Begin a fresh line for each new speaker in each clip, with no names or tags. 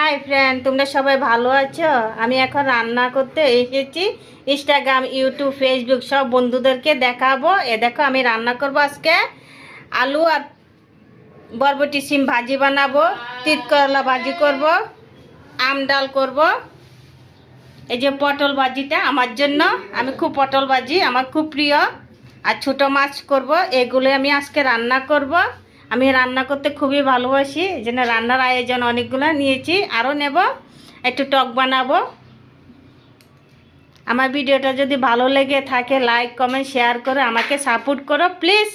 Hi friend, তোমরা সবাই ভালো আছো? আমি এখন রান্না করতে এসেছি। ইনস্টাগ্রাম, ইউটিউব, ফেসবুক সব বন্ধুদেরকে দেখাবো। দেখো আমি রান্না করব আজকে আলু আর বরবটি সিম ভাজি বানাবো, তিত করলা ভাজি করব, আম ডাল করব। এই যে পটল ভাজিটা আমার জন্য, আমি খুব পটল ভাজি আমার খুব প্রিয়। আর ছোটো মাছ করব, এগুলো আমি আজকে রান্না করব। আমি রান্না করতে খুবই ভালোবাসি, এই জন্য রান্নার আয়োজন অনেকগুলো নিয়েছি, আরও নেব। একটু টক বানাবো। আমার ভিডিওটা যদি ভালো লেগে থাকে লাইক কমেন্ট শেয়ার করে আমাকে সাপোর্ট করো প্লিজ।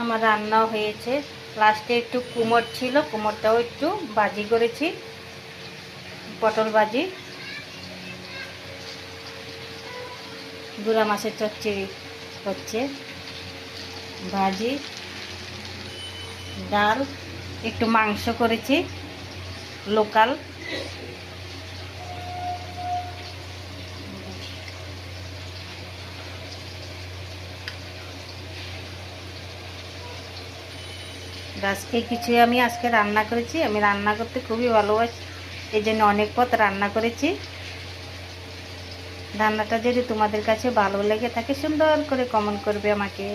আমার রান্নাও হয়েছে। লাস্টে একটু কুমড় ছিল, কুমড়টাও একটু ভাজি করেছি, পটল ভাজি। গুঁড়া মাছের চচ্চড়ি হচ্ছে, ভাজি, ডাল, একটু মাংস করেছি লোকাল। আজকে কিছুই আমি আজকে রান্না করেছি। আমি রান্না করতে খুবই ভালোবাসি, এই জন্য অনেক পথ রান্না করেছি। রান্নাটা যদি তোমাদের কাছে ভালো লেগে থাকে সুন্দর করে কমেন্ট করবে আমাকে।